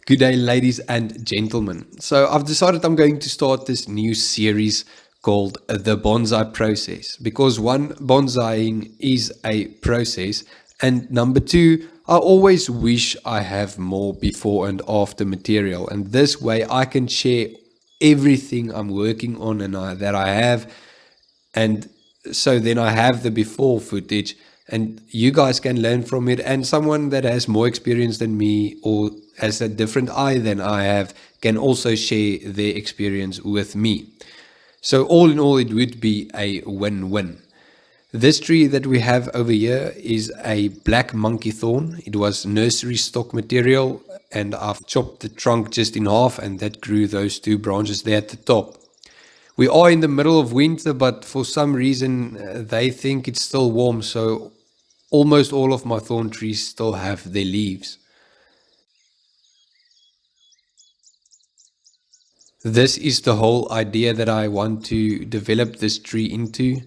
Good day, ladies and gentlemen. So I've decided I'm going to start this new series called the Bonsai Process because one, bonsaiing is a process, and number two, I always wish I have more before and after material, and this way I can share everything I'm working on and that I have, and so then I have the before footage and you guys can learn from it, and someone that has more experience than me or has a different eye than I have can also share their experience with me. So all in all, it would be a win-win. This tree that we have over here is a black monkey thorn. It was nursery stock material, and I've chopped the trunk just in half, and that grew those two branches there at the top. We are in the middle of winter, but for some reason they think it's still warm, so almost all of my thorn trees still have their leaves. This is the whole idea that I want to develop this tree into.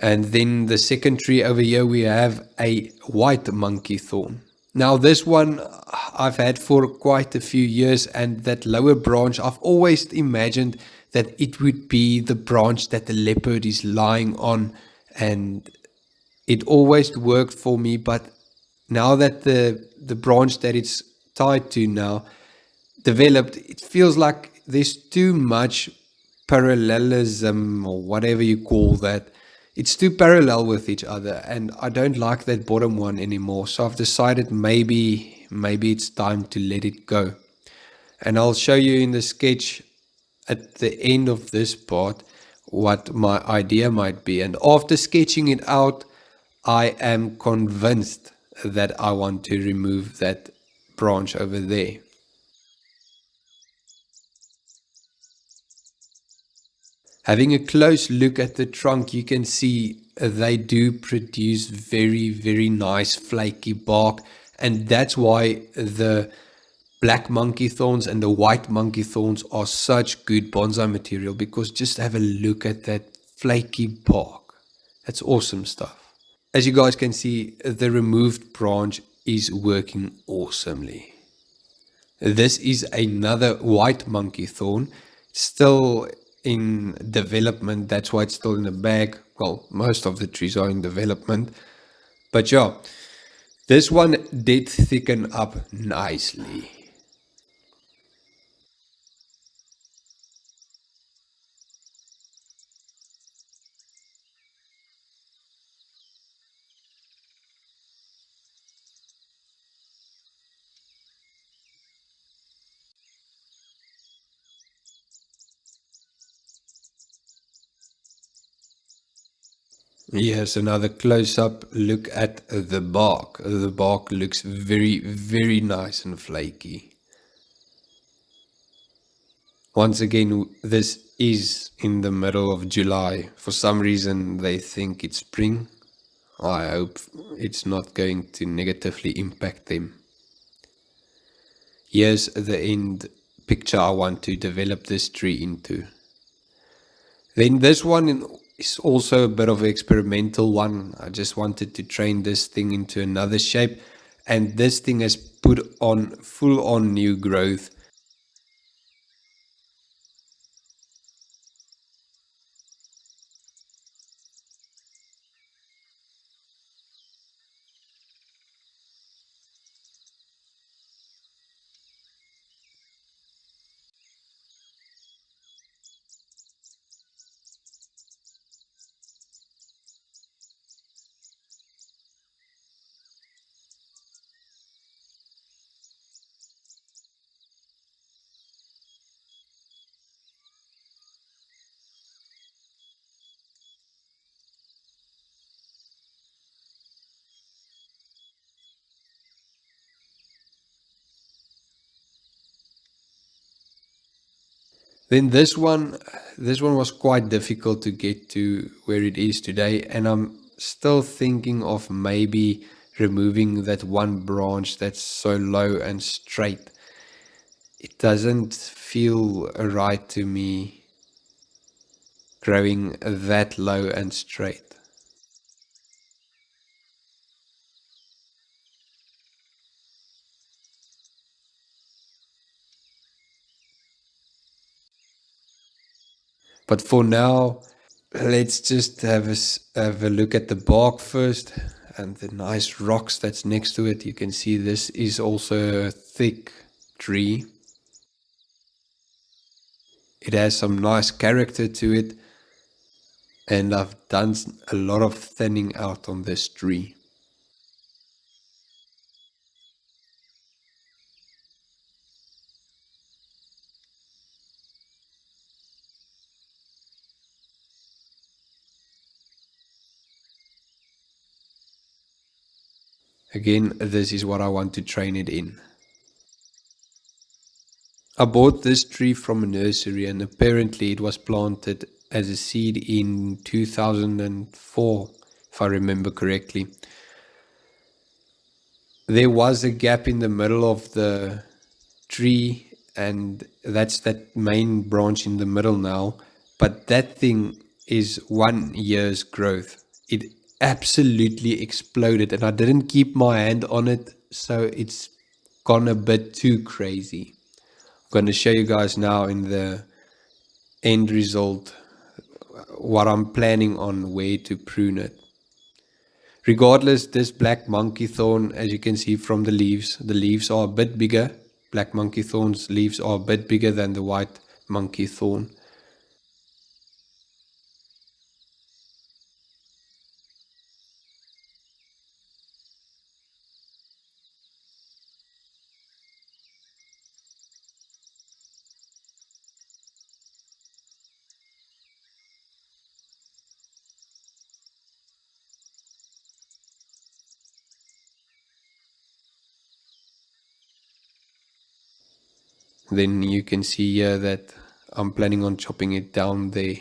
And then the second tree over here, we have a white monkey thorn. Now this one I've had for quite a few years, and that lower branch, I've always imagined that it would be the branch that the leopard is lying on, and it always worked for me. But now that the branch that it's tied to now developed, it feels like there's too much parallelism, or whatever you call that. It's too parallel with each other, and I don't like that bottom one anymore. So I've decided maybe it's time to let it go. And I'll show you in the sketch at the end of this part what my idea might be. And after sketching it out, I am convinced that I want to remove that branch over there. Having a close look at the trunk, you can see they do produce very, very nice flaky bark, and that's why the black monkey thorns and the white monkey thorns are such good bonsai material, because just have a look at that flaky bark. That's awesome stuff. As you guys can see, the removed branch is working awesomely. This is another white monkey thorn, still in development. That's why it's still in the bag. Well, most of the trees are in development, but yeah, this one did thicken up nicely. Here's another close-up look at the bark. The bark looks very, very nice and flaky. Once again, this is in the middle of July. For some reason, they think it's spring. I hope it's not going to negatively impact them. Here's the end picture I want to develop this tree into. Then this one is also a bit of an experimental one. I just wanted to train this thing into another shape, and this thing has put on full on new growth. Then this one was quite difficult to get to where it is today, and I'm still thinking of maybe removing that one branch that's so low and straight. It doesn't feel right to me growing that low and straight. But for now, let's just have a look at the bark first and the nice rocks that's next to it. You can see this is also a thick tree. It has some nice character to it, and I've done a lot of thinning out on this tree. Again, this is what I want to train it in. I bought this tree from a nursery, and apparently it was planted as a seed in 2004, if I remember correctly. There was a gap in the middle of the tree, and that's that main branch in the middle now. But that thing is 1 year's growth. It absolutely exploded, and I didn't keep my hand on it, so it's gone a bit too crazy. I'm going to show you guys now in the end result what I'm planning on where to prune it. Regardless, this black monkey thorn, as you can see from the leaves are a bit bigger. Black monkey thorn's leaves are a bit bigger than the white monkey thorn. Then you can see here that I'm planning on chopping it down there.